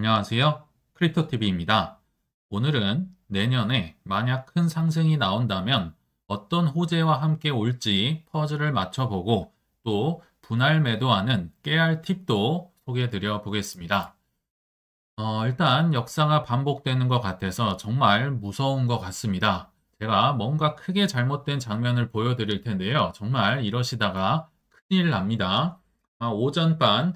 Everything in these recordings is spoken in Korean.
안녕하세요. 크립토TV입니다. 오늘은 내년에 만약 큰 상승이 나온다면 어떤 호재와 함께 올지 퍼즐을 맞춰보고 또 분할 매도하는 깨알 팁도 소개해드려 보겠습니다. 일단 역사가 반복되는 것 같아서 정말 무서운 것 같습니다. 제가 뭔가 크게 잘못된 장면을 보여드릴 텐데요. 정말 이러시다가 큰일 납니다. 오전반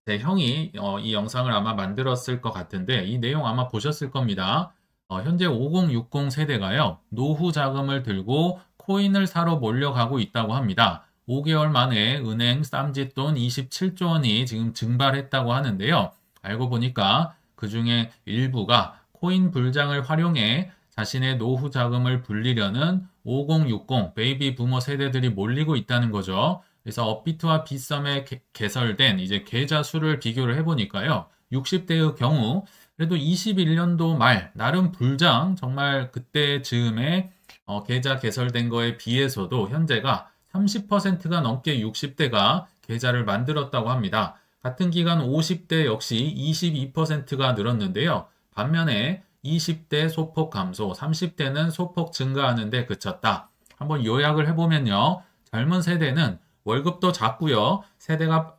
제 형이 이 영상을 아마 만들었을 것 같은데 이 내용 아마 보셨을 겁니다. 현재 5060 세대가요. 노후 자금을 들고 코인을 사러 몰려가고 있다고 합니다. 5개월 만에 은행 쌈짓돈 27조 원이 지금 증발했다고 하는데요. 알고 보니까 그 중에 일부가 코인 불장을 활용해 자신의 노후 자금을 불리려는 5060 베이비 부머 세대들이 몰리고 있다는 거죠. 그래서 업비트와 빗썸에 개설된 이제 계좌 수를 비교를 해보니까요. 60대의 경우 그래도 21년도 말 나름 불장 정말 그때 즈음에 계좌 개설된 거에 비해서도 현재가 30%가 넘게 60대가 계좌를 만들었다고 합니다. 같은 기간 50대 역시 22%가 늘었는데요. 반면에 20대 소폭 감소, 30대는 소폭 증가하는 데 그쳤다. 한번 요약을 해보면요. 젊은 세대는 월급도 작고요. 세대가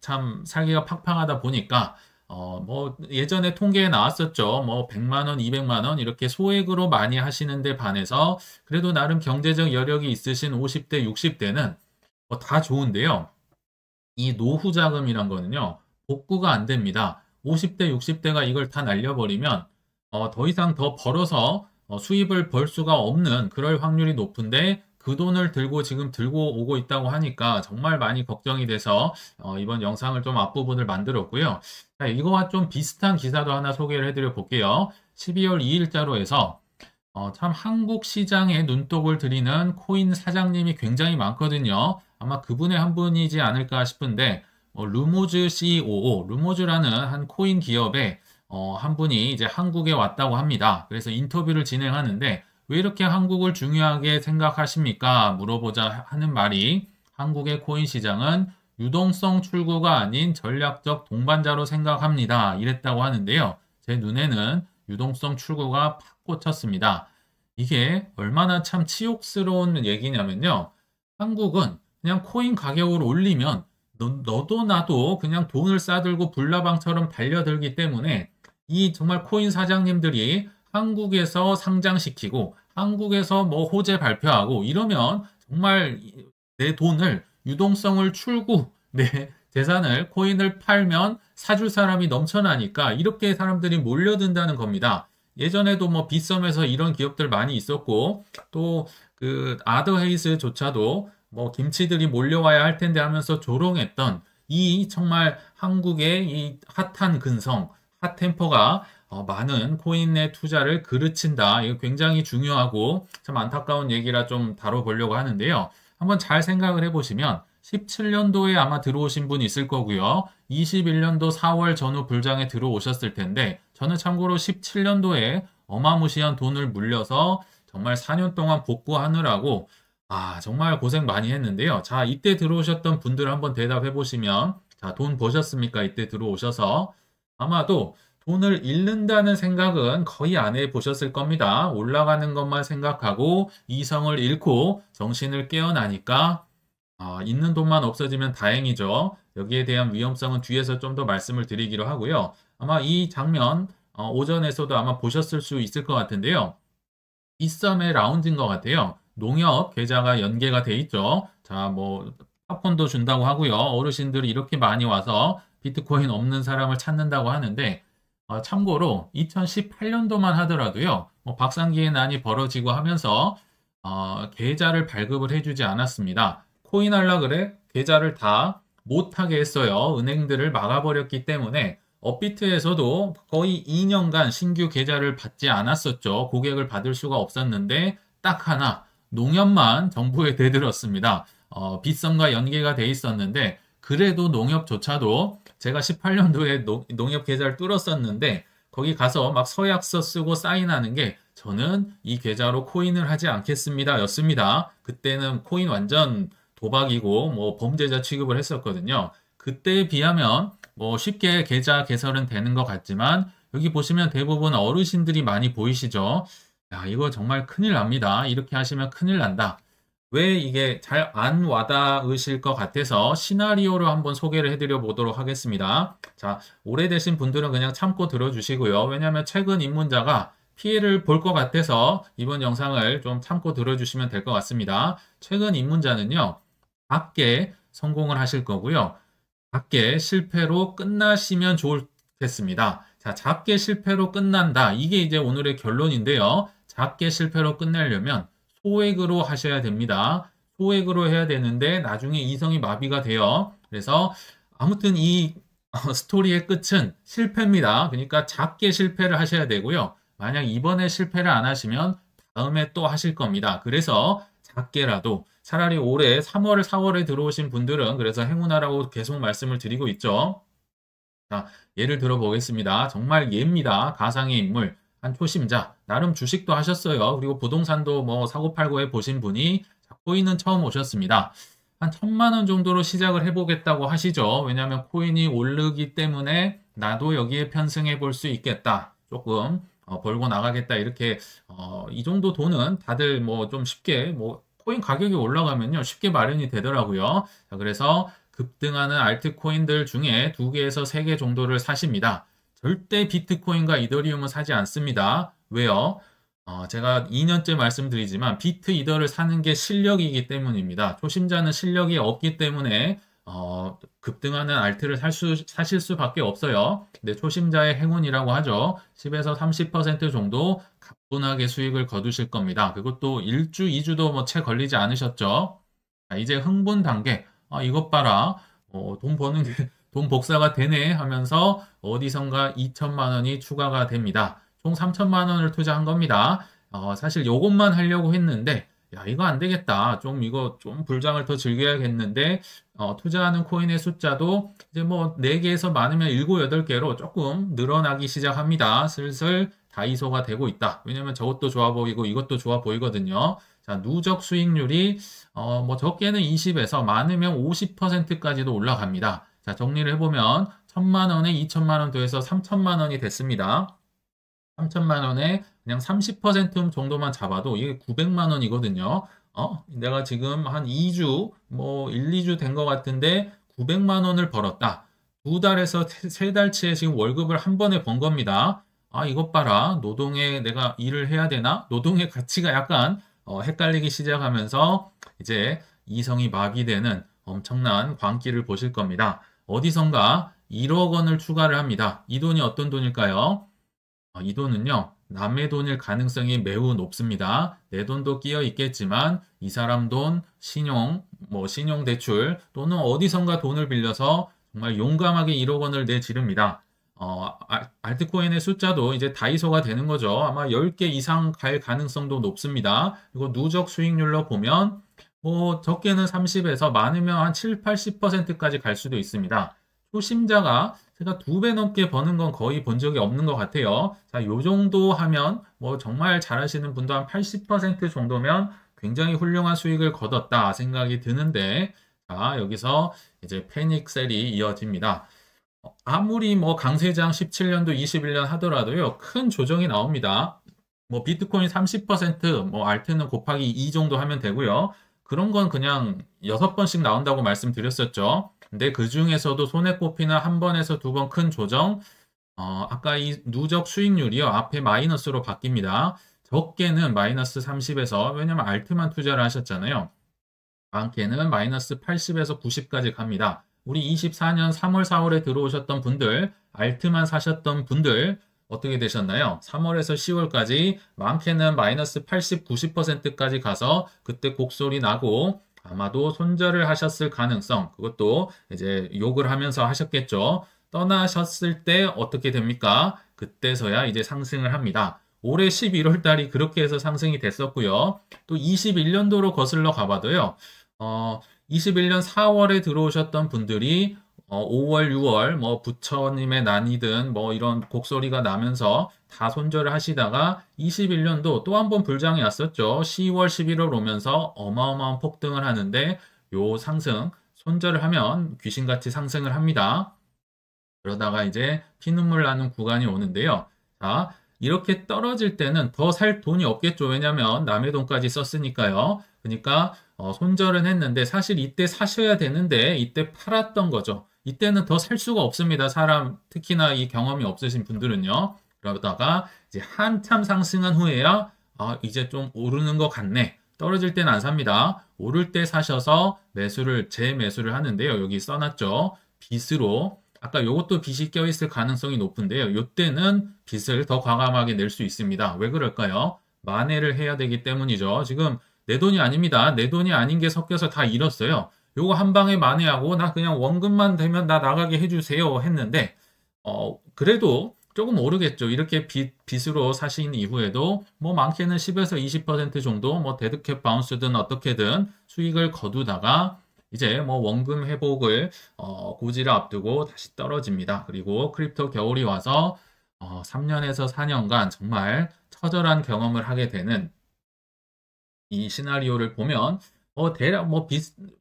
참 살기가 팍팍하다 보니까 뭐 예전에 통계에 나왔었죠. 뭐 100만 원, 200만 원 이렇게 소액으로 많이 하시는데 반해서 그래도 나름 경제적 여력이 있으신 50대, 60대는 다 좋은데요. 이 노후 자금이란 거는요, 복구가 안 됩니다. 50대, 60대가 이걸 다 날려버리면 더 이상 더 벌어서 수입을 벌 수가 없는 그럴 확률이 높은데 그 돈을 지금 들고 오고 있다고 하니까 정말 많이 걱정이 돼서 이번 영상을 좀 앞부분을 만들었고요. 자, 이거와 좀 비슷한 기사도 하나 소개를 해드려 볼게요. 12월 2일자로 해서 참 한국 시장에 눈독을 들이는 코인 사장님이 굉장히 많거든요. 아마 그분의 한 분이지 않을까 싶은데 루모즈 COO, 루모즈라는 한 코인 기업의 한 분이 이제 한국에 왔다고 합니다. 그래서 인터뷰를 진행하는데 왜 이렇게 한국을 중요하게 생각하십니까? 물어보자 하는 말이 한국의 코인 시장은 유동성 출구가 아닌 전략적 동반자로 생각합니다. 이랬다고 하는데요. 제 눈에는 유동성 출구가 팍 꽂혔습니다. 이게 얼마나 참 치욕스러운 얘기냐면요. 한국은 그냥 코인 가격을 올리면 너도 나도 그냥 돈을 싸들고 불나방처럼 달려들기 때문에 이 정말 코인 사장님들이 한국에서 상장시키고 한국에서 뭐 호재 발표하고 이러면 정말 내 돈을 유동성을 내 재산을 코인을 팔면 사줄 사람이 넘쳐나니까 이렇게 사람들이 몰려든다는 겁니다. 예전에도 뭐 빗썸에서 이런 기업들 많이 있었고 또 그 아더헤이스조차도 뭐 김치들이 몰려와야 할 텐데 하면서 조롱했던 이 정말 한국의 이 핫한 근성, 핫템퍼가 많은 코인의 투자를 그르친다. 이거 굉장히 중요하고 참 안타까운 얘기라 좀 다뤄보려고 하는데요. 한번 잘 생각을 해보시면 17년도에 아마 들어오신 분 있을 거고요. 21년도 4월 전후 불장에 들어오셨을 텐데 저는 참고로 17년도에 어마무시한 돈을 물려서 정말 4년 동안 복구하느라고 정말 고생 많이 했는데요. 자, 이때 들어오셨던 분들 한번 대답해 보시면 자, 돈 버셨습니까? 이때 들어오셔서 아마도 돈을 잃는다는 생각은 거의 안 해보셨을 겁니다. 올라가는 것만 생각하고 이성을 잃고 정신을 깨어나니까 있는 돈만 없어지면 다행이죠. 여기에 대한 위험성은 뒤에서 좀 더 말씀을 드리기로 하고요. 아마 이 장면 오전에서도 아마 보셨을 수 있을 것 같은데요. 빗썸의 라운지인 것 같아요. 농협 계좌가 연계가 돼 있죠. 자, 뭐 팝콘도 준다고 하고요. 어르신들이 이렇게 많이 와서 비트코인 없는 사람을 찾는다고 하는데 참고로 2018년도만 하더라도요. 뭐 박상기의 난이 벌어지고 하면서 계좌를 발급을 해주지 않았습니다. 코인 할라 그래? 계좌를 다 못하게 했어요. 은행들을 막아버렸기 때문에 업비트에서도 거의 2년간 신규 계좌를 받지 않았었죠. 고객을 받을 수가 없었는데 딱 하나 농협만 정부에 대들었습니다. 빗썸과 연계가 돼 있었는데 그래도 농협조차도 제가 18년도에 농협 계좌를 뚫었었는데 거기 가서 막 서약서 쓰고 사인하는 게 저는 이 계좌로 코인을 하지 않겠습니다 였습니다. 그때는 코인 완전 도박이고 뭐 범죄자 취급을 했었거든요. 그때에 비하면 뭐 쉽게 계좌 개설은 되는 것 같지만 여기 보시면 대부분 어르신들이 많이 보이시죠? 야, 이거 정말 큰일 납니다. 이렇게 하시면 큰일 난다. 왜 이게 잘 안 와닿으실 것 같아서 시나리오로 한번 소개를 해드려 보도록 하겠습니다. 자, 오래되신 분들은 그냥 참고 들어주시고요. 왜냐하면 최근 입문자가 피해를 볼 것 같아서 이번 영상을 좀 참고 들어주시면 될 것 같습니다. 최근 입문자는요, 작게 성공을 하실 거고요. 작게 실패로 끝나시면 좋겠습니다. 자, 작게 실패로 끝난다. 이게 이제 오늘의 결론인데요. 작게 실패로 끝내려면 소액으로 하셔야 됩니다. 소액으로 해야 되는데 나중에 이성이 마비가 돼요. 그래서 아무튼 이 스토리의 끝은 실패입니다. 그러니까 작게 실패를 하셔야 되고요. 만약 이번에 실패를 안 하시면 다음에 또 하실 겁니다. 그래서 작게라도 차라리 올해 3월, 4월에 들어오신 분들은 그래서 행운하라고 계속 말씀을 드리고 있죠. 자, 예를 들어 보겠습니다. 정말 예입니다. 가상의 인물. 한 초심자. 나름 주식도 하셨어요. 그리고 부동산도 뭐 사고팔고 해 보신 분이 코인은 처음 오셨습니다. 한 1,000만 원 정도로 시작을 해보겠다고 하시죠. 왜냐하면 코인이 오르기 때문에 나도 여기에 편승해 볼 수 있겠다. 조금 벌고 나가겠다. 이렇게 이 정도 돈은 다들 뭐 좀 쉽게 뭐 코인 가격이 올라가면요 쉽게 마련이 되더라고요. 자, 그래서 급등하는 알트코인들 중에 2개에서 3개 정도를 사십니다. 절대 비트코인과 이더리움은 사지 않습니다. 왜요? 제가 2년째 말씀드리지만 비트 이더를 사는 게 실력이기 때문입니다. 초심자는 실력이 없기 때문에 급등하는 알트를 사실 수밖에 없어요. 근데 초심자의 행운이라고 하죠. 10에서 30% 정도 가뿐하게 수익을 거두실 겁니다. 그것도 1주, 2주도 뭐 채 걸리지 않으셨죠? 자, 이제 흥분 단계. 이것 봐라. 돈 버는 게, 돈 복사가 되네 하면서 어디선가 2천만 원이 추가가 됩니다. 총 3천만 원을 투자한 겁니다. 사실 요것만 하려고 했는데, 야, 이거 안 되겠다. 이거 좀 불장을 더 즐겨야겠는데, 투자하는 코인의 숫자도 이제 뭐 4개에서 많으면 7, 8개로 조금 늘어나기 시작합니다. 슬슬 다이소가 되고 있다. 왜냐면 저것도 좋아 보이고 이것도 좋아 보이거든요. 자, 누적 수익률이 뭐 적게는 20에서 많으면 50%까지도 올라갑니다. 자, 정리를 해보면 1,000만 원에 2천만 원 더해서 3천만 원이 됐습니다. 3천만 원에 그냥 30% 정도만 잡아도 이게 900만 원이거든요. 내가 지금 한 2주, 뭐 1, 2주 된 것 같은데 900만 원을 벌었다. 2달에서 3달치에 지금 월급을 한 번에 번 겁니다. 이것 봐라. 노동에 내가 일을 해야 되나? 노동의 가치가 약간 헷갈리기 시작하면서 이제 이성이 마비되는 엄청난 광기를 보실 겁니다. 어디선가 1억 원을 추가를 합니다. 이 돈이 어떤 돈일까요? 이 돈은요, 남의 돈일 가능성이 매우 높습니다. 내 돈도 끼어 있겠지만 이 사람 돈, 신용대출 또는 어디선가 돈을 빌려서 정말 용감하게 1억 원을 내지릅니다. 알트코인의 숫자도 이제 다이소가 되는 거죠. 아마 10개 이상 갈 가능성도 높습니다. 그리고 누적 수익률로 보면 뭐 적게는 30에서 많으면 한 7, 80%까지 갈 수도 있습니다. 초심자가 제가 2배 넘게 버는 건 거의 본 적이 없는 것 같아요. 자, 요 정도 하면 뭐 정말 잘하시는 분도 한 80% 정도면 굉장히 훌륭한 수익을 거뒀다 생각이 드는데, 자, 여기서 이제 패닉셀이 이어집니다. 아무리 뭐 강세장 17년도 21년 하더라도요, 큰 조정이 나옵니다. 뭐 비트코인 30%, 뭐 알트는 곱하기 2 정도 하면 되고요. 그런 건 그냥 6번씩 나온다고 말씀드렸었죠. 근데 그 중에서도 손에 꼽히는 한 번에서 2번 큰 조정, 아까 이 누적 수익률이요, 앞에 마이너스로 바뀝니다. 적게는 마이너스 30에서, 왜냐면 알트만 투자를 하셨잖아요. 많게는 마이너스 80에서 90까지 갑니다. 우리 24년 3월, 4월에 들어오셨던 분들, 알트만 사셨던 분들, 어떻게 되셨나요? 3월에서 10월까지 많게는 마이너스 80, 90%까지 가서 그때 곡소리 나고 아마도 손절을 하셨을 가능성, 그것도 이제 욕을 하면서 하셨겠죠. 떠나셨을 때 어떻게 됩니까? 그때서야 이제 상승을 합니다. 올해 11월 달이 그렇게 해서 상승이 됐었고요. 또 21년도로 거슬러 가봐도요. 21년 4월에 들어오셨던 분들이 5월, 6월 뭐 부처님의 난이든 뭐 이런 곡소리가 나면서 다 손절을 하시다가 21년도 또 한 번 불장이 왔었죠. 10월, 11월 오면서 어마어마한 폭등을 하는데 요 상승, 손절을 하면 귀신같이 상승을 합니다. 그러다가 이제 피눈물 나는 구간이 오는데요. 자, 이렇게 떨어질 때는 더 살 돈이 없겠죠. 왜냐면 남의 돈까지 썼으니까요. 그러니까 손절은 했는데 사실 이때 사셔야 되는데 이때 팔았던 거죠. 이때는 더 살 수가 없습니다. 사람 특히나 이 경험이 없으신 분들은요. 그러다가 이제 한참 상승한 후에야 이제 좀 오르는 것 같네. 떨어질 때는 안 삽니다. 오를 때 사셔서 재매수를 하는데요. 여기 써놨죠. 빚으로. 아까 이것도 빚이 껴있을 가능성이 높은데요. 이때는 빚을 더 과감하게 낼 수 있습니다. 왜 그럴까요? 만회를 해야 되기 때문이죠. 지금 내 돈이 아닙니다. 내 돈이 아닌 게 섞여서 다 잃었어요. 요거 한 방에 만회하고 나 그냥 원금만 되면 나 나가게 해주세요 했는데 그래도 조금 오르겠죠. 이렇게 빚으로 사신 이후에도 뭐 많게는 10에서 20% 정도 뭐 데드캣 바운스든 어떻게든 수익을 거두다가 이제 뭐 원금 회복을 고지를 앞두고 다시 떨어집니다. 그리고 크립토 겨울이 와서 3년에서 4년간 정말 처절한 경험을 하게 되는 이 시나리오를 보면 대략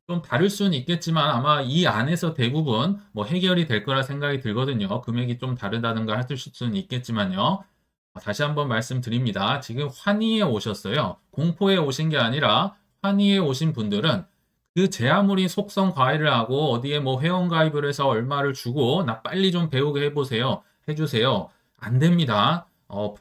좀 다를 수는 있겠지만 아마 이 안에서 대부분 뭐 해결이 될 거라 생각이 들거든요. 금액이 좀 다르다든가 할 수는 있겠지만요. 다시 한번 말씀드립니다. 지금 환희에 오셨어요. 공포에 오신 게 아니라 환희에 오신 분들은 제 아무리 속성 과외를 하고 어디에 뭐 회원 가입을 해서 얼마를 주고 나 빨리 좀 배우게 해주세요. 안 됩니다.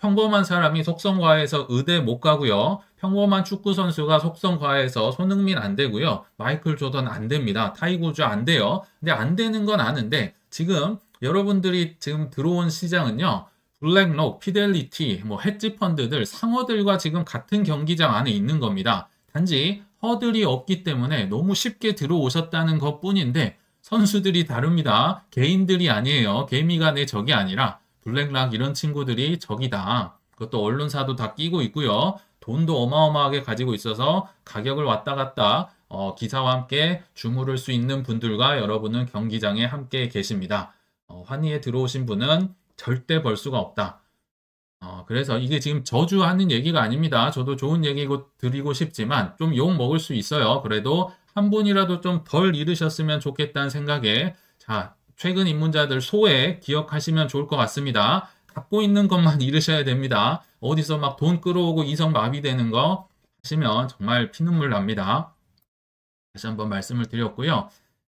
평범한 사람이 속성 과외에서 의대 못 가고요. 평범한 축구 선수가 속성 과외에서 손흥민 안 되고요. 마이클 조던 안 됩니다. 타이거즈 안 돼요. 근데 안 되는 건 아는데 지금 여러분들이 지금 들어온 시장은요. 블랙록, 피델리티, 뭐 헤지 펀드들 상어들과 지금 같은 경기장 안에 있는 겁니다. 단지 허들이 없기 때문에 너무 쉽게 들어오셨다는 것 뿐인데 선수들이 다릅니다. 개인들이 아니에요. 개미가 내 적이 아니라 블랙락 이런 친구들이 적이다. 그것도 언론사도 다 끼고 있고요. 돈도 어마어마하게 가지고 있어서 가격을 왔다 갔다 기사와 함께 주무를 수 있는 분들과 여러분은 경기장에 함께 계십니다. 환희에 들어오신 분은 절대 벌 수가 없다. 그래서 이게 지금 저주하는 얘기가 아닙니다. 저도 좋은 얘기 드리고 싶지만 좀 욕 먹을 수 있어요. 그래도 한 분이라도 좀 덜 잃으셨으면 좋겠다는 생각에 자, 최근 입문자들 소액 기억하시면 좋을 것 같습니다. 갖고 있는 것만 잃으셔야 됩니다. 어디서 막 돈 끌어오고 이성 마비되는 거 하시면 정말 피눈물 납니다. 다시 한번 말씀을 드렸고요.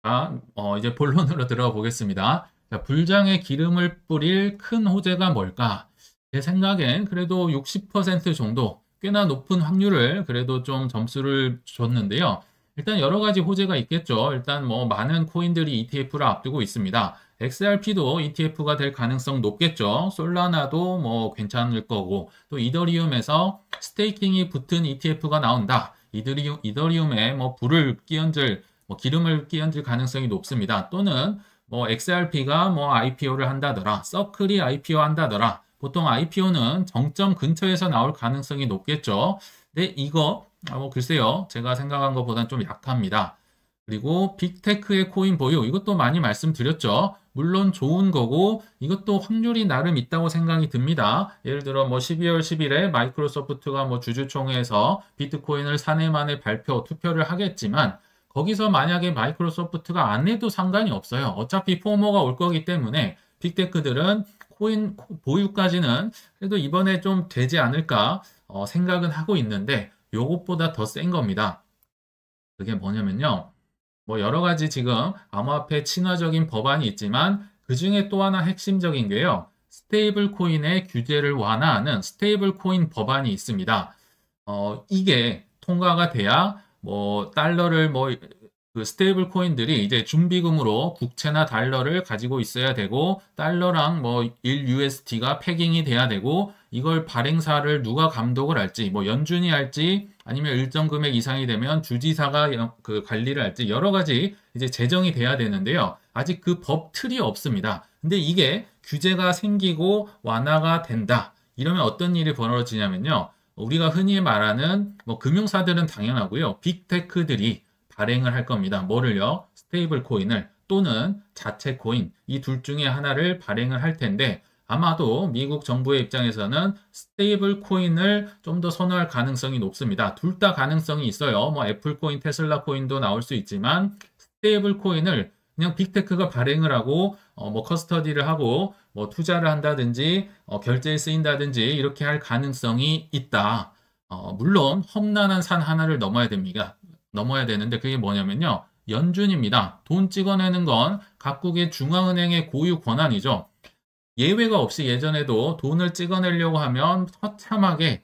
자, 이제 본론으로 들어가 보겠습니다. 자, 불장에 기름을 뿌릴 큰 호재가 뭘까? 제 생각엔 그래도 60% 정도 꽤나 높은 확률을 그래도 좀 점수를 줬는데요. 일단 여러 가지 호재가 있겠죠. 일단 뭐 많은 코인들이 ETF를 앞두고 있습니다. XRP도 ETF가 될 가능성 높겠죠. 솔라나도 뭐 괜찮을 거고 또 이더리움에서 스테이킹이 붙은 ETF가 나온다. 이더리움에 뭐 기름을 끼얹을 가능성이 높습니다. 또는 뭐 XRP가 뭐 IPO를 한다더라. 서클이 IPO 한다더라. 보통 IPO는 정점 근처에서 나올 가능성이 높겠죠. 근데 이거 글쎄요. 제가 생각한 것보다는 좀 약합니다. 그리고 빅테크의 코인 보유 이것도 많이 말씀드렸죠. 물론 좋은 거고 이것도 확률이 나름 있다고 생각이 듭니다. 예를 들어 뭐 12월 10일에 마이크로소프트가 뭐 주주총회에서 비트코인을 사내만에 투표를 하겠지만 거기서 만약에 마이크로소프트가 안 해도 상관이 없어요. 어차피 포모가 올 거기 때문에 빅테크들은 코인 보유까지는 그래도 이번에 좀 되지 않을까 생각은 하고 있는데 요것보다 더 센 겁니다. 그게 뭐냐면요. 뭐 여러 가지 지금 암호화폐 친화적인 법안이 있지만 그 중에 또 하나 핵심적인 게요. 스테이블 코인의 규제를 완화하는 스테이블 코인 법안이 있습니다. 이게 통과가 돼야 뭐 달러를 그 스테이블 코인들이 이제 준비금으로 국채나 달러를 가지고 있어야 되고 달러랑 뭐 1USD가 패깅이 돼야 되고 이걸 발행사를 누가 감독을 할지 뭐 연준이 할지 아니면 일정 금액 이상이 되면 주지사가 그 관리를 할지 여러 가지 이제 제정이 돼야 되는데요. 아직 그 법 틀이 없습니다. 근데 이게 규제가 생기고 완화가 된다. 이러면 어떤 일이 벌어지냐면요. 우리가 흔히 말하는 뭐 금융사들은 당연하고요. 빅테크들이 발행을 할 겁니다. 뭐를요? 스테이블 코인을 또는 자체 코인 이 둘 중에 하나를 발행을 할 텐데 아마도 미국 정부의 입장에서는 스테이블 코인을 좀 더 선호할 가능성이 높습니다. 둘 다 가능성이 있어요. 뭐 애플 코인, 테슬라 코인도 나올 수 있지만 스테이블 코인을 그냥 빅테크가 발행을 하고 뭐 커스터디를 하고 뭐 투자를 한다든지 결제에 쓰인다든지 이렇게 할 가능성이 있다. 물론 험난한 산 하나를 넘어야 됩니다. 넘어야 되는데 그게 뭐냐면요. 연준입니다. 돈 찍어내는 건 각국의 중앙은행의 고유 권한이죠. 예외가 없이 예전에도 돈을 찍어내려고 하면 처참하게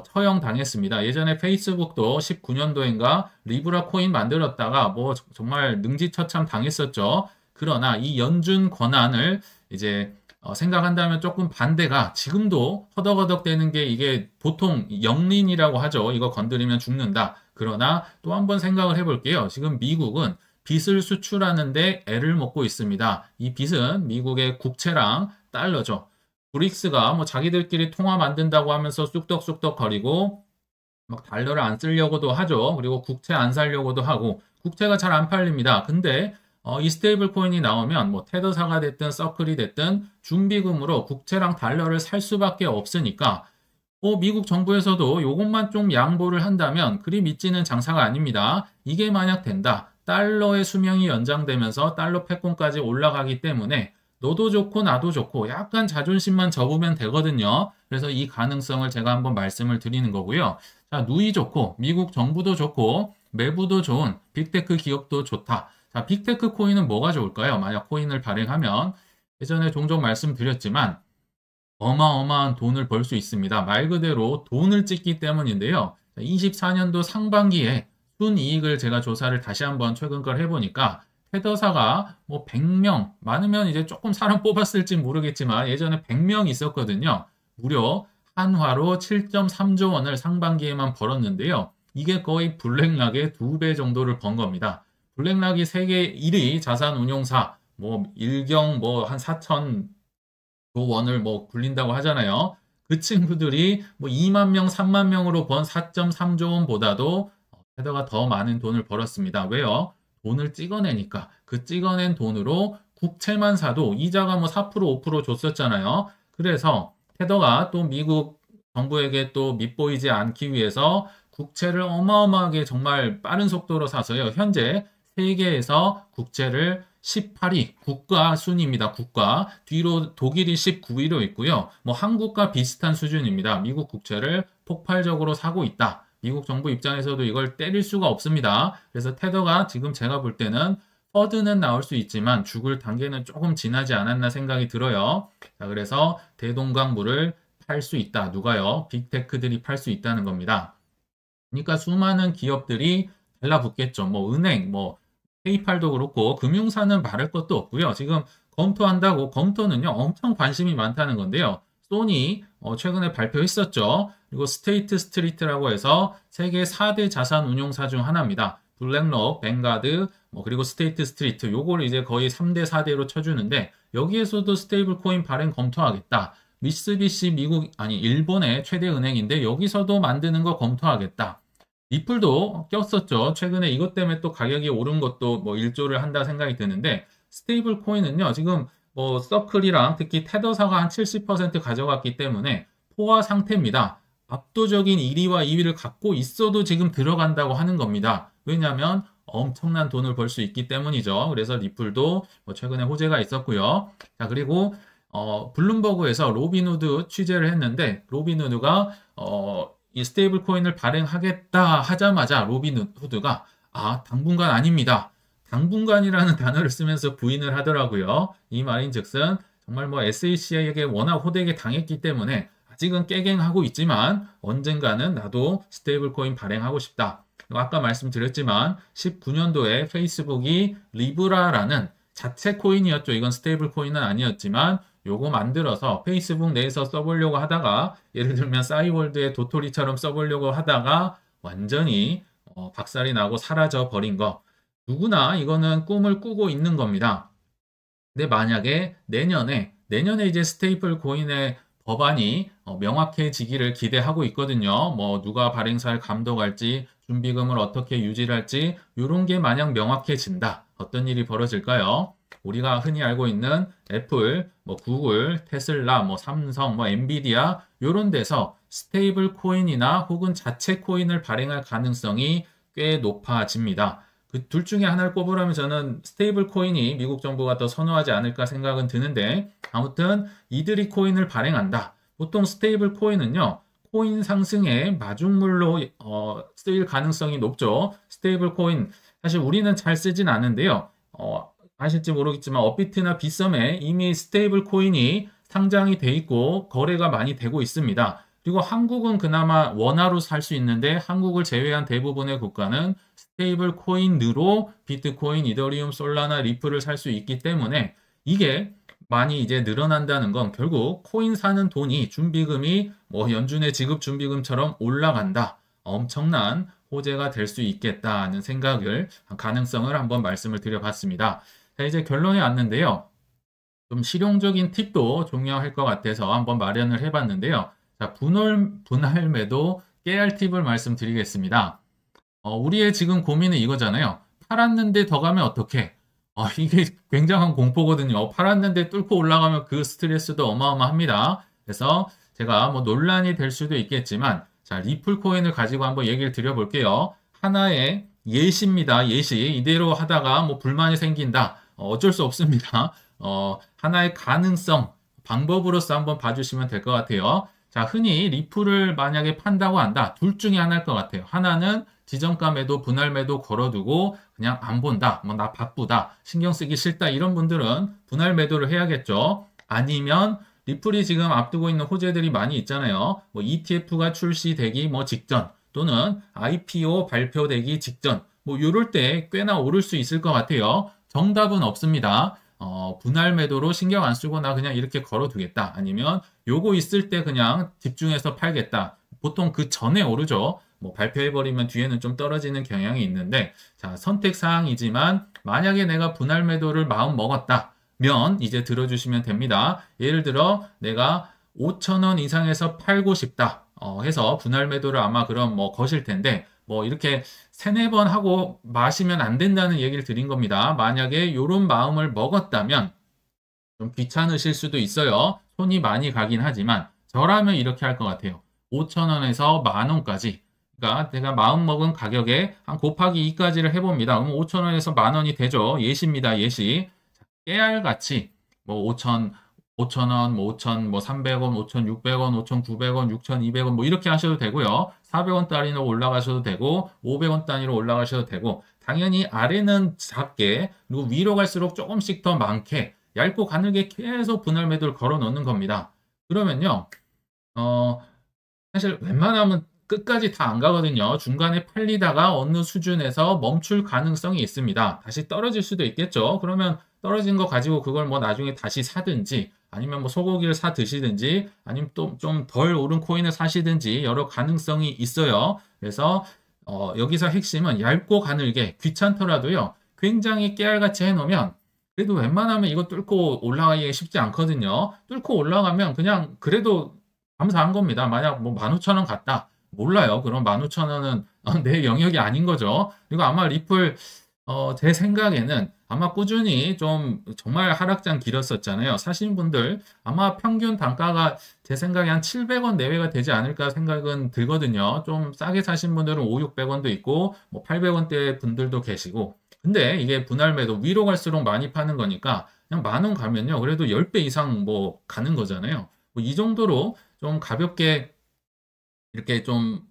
처형당했습니다. 예전에 페이스북도 19년도인가 리브라 코인 만들었다가 뭐 정말 능지처참 당했었죠. 그러나 이 연준 권한을 이제 생각한다면 조금 반대가 지금도 허덕허덕 되는 게 이게 보통 영린이라고 하죠. 이거 건드리면 죽는다. 그러나 또 한번 생각을 해볼게요. 지금 미국은 빚을 수출하는데 애를 먹고 있습니다. 이 빚은 미국의 국채랑 달러죠. 브릭스가 뭐 자기들끼리 통화 만든다고 하면서 쑥덕쑥덕 거리고 막 달러를 안 쓰려고도 하죠. 그리고 국채 안 사려고도 하고 국채가 잘 안 팔립니다. 근데 이 스테이블 코인이 나오면 뭐 테더사가 됐든 서클이 됐든 준비금으로 국채랑 달러를 살 수밖에 없으니까 미국 정부에서도 이것만 좀 양보를 한다면 그리 믿지는 장사가 아닙니다. 이게 만약 된다. 달러의 수명이 연장되면서 달러 패권까지 올라가기 때문에 너도 좋고 나도 좋고 약간 자존심만 접으면 되거든요. 그래서 이 가능성을 제가 한번 말씀을 드리는 거고요. 자, 누이 좋고 미국 정부도 좋고 매부도 좋은 빅테크 기업도 좋다. 자, 빅테크 코인은 뭐가 좋을까요? 만약 코인을 발행하면 예전에 종종 말씀드렸지만 어마어마한 돈을 벌 수 있습니다. 말 그대로 돈을 찍기 때문인데요. 24년도 상반기에 순이익을 제가 조사를 다시 한번 최근 걸 해보니까 테더사가 뭐 100명, 많으면 이제 조금 사람 뽑았을지 모르겠지만 예전에 100명 있었거든요. 무려 한화로 7.3조 원을 상반기에만 벌었는데요. 이게 거의 블랙락의 2배 정도를 번 겁니다. 블랙락이 세계 1위 자산운용사, 뭐 일경 뭐 한 4천 원을 뭐 굴린다고 하잖아요. 그 친구들이 뭐 2만 명, 3만 명으로 번 4.3조 원보다도 테더가 더 많은 돈을 벌었습니다. 왜요? 돈을 찍어내니까 그 찍어낸 돈으로 국채만 사도 이자가 뭐 4%, 5% 줬었잖아요. 그래서 테더가 또 미국 정부에게 또 밉보이지 않기 위해서 국채를 어마어마하게 정말 빠른 속도로 사서요. 현재 세계에서 국채를 18위 국가 순위입니다. 국가 뒤로 독일이 19위로 있고요. 뭐 한국과 비슷한 수준입니다. 미국 국채를 폭발적으로 사고 있다. 미국 정부 입장에서도 이걸 때릴 수가 없습니다. 그래서 테더가 지금 제가 볼 때는 퍼드는 나올 수 있지만 죽을 단계는 조금 지나지 않았나 생각이 들어요. 자, 그래서 대동강물을 팔 수 있다. 누가요? 빅테크들이 팔 수 있다는 겁니다. 그러니까 수많은 기업들이 달라붙겠죠. 뭐 은행, 뭐 페이팔도 그렇고 금융사는 말할 것도 없고요. 지금 검토한다고 검토는요. 엄청 관심이 많다는 건데요. 소니 최근에 발표했었죠. 그리고 스테이트 스트리트라고 해서 세계 4대 자산 운용사 중 하나입니다. 블랙록, 뱅가드, 그리고 스테이트 스트리트 요걸 이제 거의 3대 4대로 쳐주는데 여기에서도 스테이블 코인 발행 검토하겠다. 미쓰비시 일본의 최대 은행인데 여기서도 만드는 거 검토하겠다. 리플도 꼈었죠. 최근에 이것 때문에 또 가격이 오른 것도 뭐 일조를 한다 생각이 드는데 스테이블 코인은요. 지금 뭐 서클이랑 특히 테더사가 한 70% 가져갔기 때문에 포화 상태입니다. 압도적인 1위와 2위를 갖고 있어도 지금 들어간다고 하는 겁니다. 왜냐하면 엄청난 돈을 벌 수 있기 때문이죠. 그래서 리플도 뭐 최근에 호재가 있었고요. 자, 그리고 블룸버그에서 로빈후드 취재를 했는데 로빈후드가 이 스테이블 코인을 발행하겠다 하자마자 로빈후드가 당분간 아닙니다. 당분간이라는 단어를 쓰면서 부인을 하더라고요. 이 말인즉슨 정말 뭐 SEC에게 워낙 호되게 당했기 때문에 아직은 깨갱하고 있지만 언젠가는 나도 스테이블 코인 발행하고 싶다. 아까 말씀드렸지만 19년도에 페이스북이 리브라라는 자체 코인이었죠. 이건 스테이블 코인은 아니었지만 요거 만들어서 페이스북 내에서 써보려고 하다가 예를 들면 싸이월드의 도토리처럼 써보려고 하다가 완전히 박살이 나고 사라져 버린 거. 누구나 이거는 꿈을 꾸고 있는 겁니다. 근데 만약에 내년에 이제 스테이블 코인의 법안이 명확해지기를 기대하고 있거든요. 뭐 누가 발행사를 감독할지 준비금을 어떻게 유지할지 이런 게 만약 명확해진다. 어떤 일이 벌어질까요? 우리가 흔히 알고 있는 애플, 뭐 구글, 테슬라, 뭐 삼성, 뭐 엔비디아 이런 데서 스테이블 코인이나 혹은 자체 코인을 발행할 가능성이 꽤 높아집니다. 그 둘 중에 하나를 꼽으라면 저는 스테이블 코인이 미국 정부가 더 선호하지 않을까 생각은 드는데, 아무튼 이들이 코인을 발행한다. 보통 스테이블 코인은요, 코인 상승의 마중물로 쓰일 가능성이 높죠. 스테이블 코인 사실 우리는 잘 쓰진 않는데요. 아실지 모르겠지만 업비트나 빗썸에 이미 스테이블 코인이 상장이 돼 있고 거래가 많이 되고 있습니다. 그리고 한국은 그나마 원화로 살 수 있는데 한국을 제외한 대부분의 국가는 스테이블 코인으로 비트코인, 이더리움, 솔라나, 리플을 살 수 있기 때문에 이게 많이 이제 늘어난다는 건 결국 코인 사는 돈이 준비금이 뭐 연준의 지급 준비금처럼 올라간다. 엄청난 호재가 될 수 있겠다는 생각을, 가능성을 한번 말씀을 드려봤습니다. 자, 이제 결론에 왔는데요. 좀 실용적인 팁도 중요할 것 같아서 한번 마련을 해봤는데요. 자, 분할 매도 깨알 팁을 말씀드리겠습니다. 우리의 지금 고민은 이거잖아요. 팔았는데 더 가면 어떡해? 이게 굉장한 공포거든요. 팔았는데 뚫고 올라가면 그 스트레스도 어마어마합니다. 그래서 제가 뭐 논란이 될 수도 있겠지만, 자, 리플 코인을 가지고 한번 얘기를 드려볼게요. 하나의 예시입니다. 예시. 이대로 하다가 뭐 불만이 생긴다. 어쩔 수 없습니다. 하나의 가능성, 방법으로서 한번 봐주시면 될 것 같아요. 자, 흔히 리플을 만약에 판다고 한다. 둘 중에 하나일 것 같아요. 하나는 지정가 매도, 분할 매도 걸어두고 그냥 안 본다. 뭐 나 바쁘다. 신경 쓰기 싫다. 이런 분들은 분할 매도를 해야겠죠. 아니면 리플이 지금 앞두고 있는 호재들이 많이 있잖아요. 뭐 ETF가 출시되기 뭐 직전 또는 IPO 발표되기 직전 뭐 이럴 때 꽤나 오를 수 있을 것 같아요. 정답은 없습니다. 분할 매도로 신경 안 쓰고 나 그냥 이렇게 걸어두겠다. 아니면 요거 있을 때 그냥 집중해서 팔겠다. 보통 그 전에 오르죠. 뭐 발표해버리면 뒤에는 좀 떨어지는 경향이 있는데, 자, 선택사항이지만 만약에 내가 분할 매도를 마음 먹었다면 이제 들어주시면 됩니다. 예를 들어 내가 5,000원 이상에서 팔고 싶다 해서 분할 매도를 아마 그럼 뭐 거실 텐데, 뭐 이렇게 세네 번 하고 마시면 안 된다는 얘기를 드린 겁니다. 만약에 이런 마음을 먹었다면 좀 귀찮으실 수도 있어요. 손이 많이 가긴 하지만 저라면 이렇게 할 것 같아요. 5,000원에서 만원까지. 그러니까 제가 마음먹은 가격에 한 곱하기 2까지를 해봅니다. 그럼 5,000원에서 만원이 되죠. 예시입니다. 예시. 깨알같이 뭐 5,000원, 뭐 5,000, 뭐 300원, 5,600원, 5,900원, 6,200원 뭐 이렇게 하셔도 되고요. 400원 단위로 올라가셔도 되고 500원 단위로 올라가셔도 되고, 당연히 아래는 작게 그리고 위로 갈수록 조금씩 더 많게 얇고 가늘게 계속 분할 매도를 걸어 놓는 겁니다. 그러면요, 사실 웬만하면 끝까지 다 안 가거든요. 중간에 팔리다가 어느 수준에서 멈출 가능성이 있습니다. 다시 떨어질 수도 있겠죠. 그러면 떨어진 거 가지고 그걸 뭐 나중에 다시 사든지, 아니면 뭐 소고기를 사 드시든지, 아니면 또 좀 덜 오른 코인을 사시든지 여러 가능성이 있어요. 그래서 여기서 핵심은 얇고 가늘게 귀찮더라도요, 굉장히 깨알같이 해놓으면 그래도 웬만하면 이거 뚫고 올라가기 쉽지 않거든요. 뚫고 올라가면 그냥 그래도 감사한 겁니다. 만약 뭐 15,000원 갔다. 몰라요. 그럼 15,000원은 내 영역이 아닌 거죠. 그리고 아마 리플, 제 생각에는 아마 꾸준히 좀 정말 하락장 길었었잖아요. 사신 분들 아마 평균 단가가 제 생각에 한 700원 내외가 되지 않을까 생각은 들거든요. 좀 싸게 사신 분들은 5, 600원도 있고 뭐 800원대 분들도 계시고. 근데 이게 분할 매도 위로 갈수록 많이 파는 거니까 그냥 만원 가면요, 그래도 10배 이상 뭐 가는 거잖아요. 뭐 이 정도로 좀 가볍게 이렇게 좀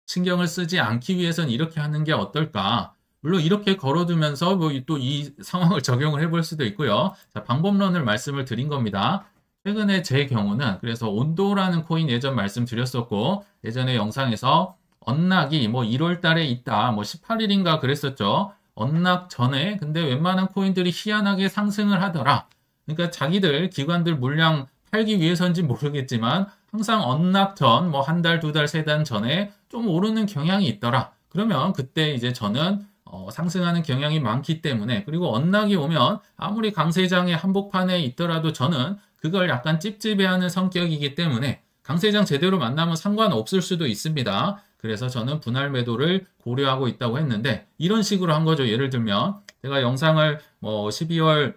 신경을 쓰지 않기 위해서는 이렇게 하는 게 어떨까? 물론 이렇게 걸어두면서 뭐 또 이 상황을 적용을 해볼 수도 있고요. 자, 방법론을 말씀을 드린 겁니다. 최근에 제 경우는 그래서 온도라는 코인 예전 말씀드렸었고, 예전에 영상에서 언락이 뭐 1월 달에 있다, 뭐 18일인가 그랬었죠. 언락 전에 근데 웬만한 코인들이 희한하게 상승을 하더라. 그러니까 자기들 기관들 물량 팔기 위해서인지 모르겠지만 항상 언락 전, 뭐 한 달, 두 달, 세 달 전에 좀 오르는 경향이 있더라. 그러면 그때 이제 저는 상승하는 경향이 많기 때문에, 그리고 언락이 오면 아무리 강세장의 한복판에 있더라도 저는 그걸 약간 찝찝해하는 성격이기 때문에 강세장 제대로 만나면 상관없을 수도 있습니다. 그래서 저는 분할 매도를 고려하고 있다고 했는데 이런 식으로 한 거죠. 예를 들면 제가 영상을 뭐 12월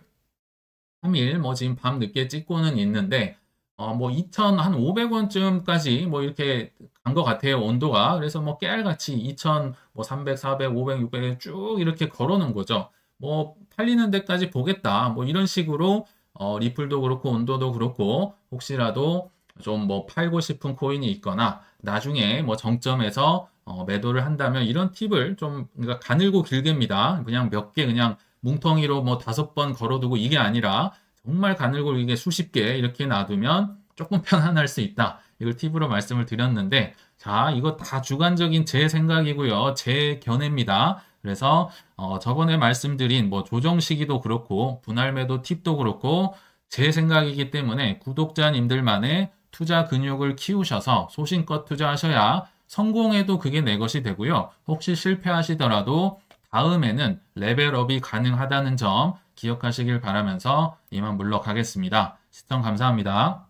3일 뭐 지금 밤 늦게 찍고는 있는데 뭐 2,500원쯤까지 뭐 이렇게 간 것 같아요, 온도가. 그래서 뭐 깨알같이 2,000, 뭐 300, 400, 500, 600 쭉 이렇게 걸어놓은 거죠. 뭐 팔리는 데까지 보겠다. 뭐 이런 식으로 리플도 그렇고 온도도 그렇고 혹시라도 좀 뭐 팔고 싶은 코인이 있거나 나중에 뭐 정점에서 매도를 한다면 이런 팁을 좀 그러니까 가늘고 길게입니다. 그냥 몇 개 그냥 뭉텅이로 뭐 5번 걸어두고 이게 아니라 정말 가늘고 이게 수십 개 이렇게 놔두면 조금 편안할 수 있다. 이걸 팁으로 말씀을 드렸는데, 자, 이거 다 주관적인 제 생각이고요. 제 견해입니다. 그래서 저번에 말씀드린 뭐 조정 시기도 그렇고 분할 매도 팁도 그렇고 제 생각이기 때문에 구독자님들만의 투자 근육을 키우셔서 소신껏 투자하셔야 성공해도 그게 내 것이 되고요. 혹시 실패하시더라도 다음에는 레벨업이 가능하다는 점 기억하시길 바라면서 이만 물러가겠습니다. 시청 감사합니다.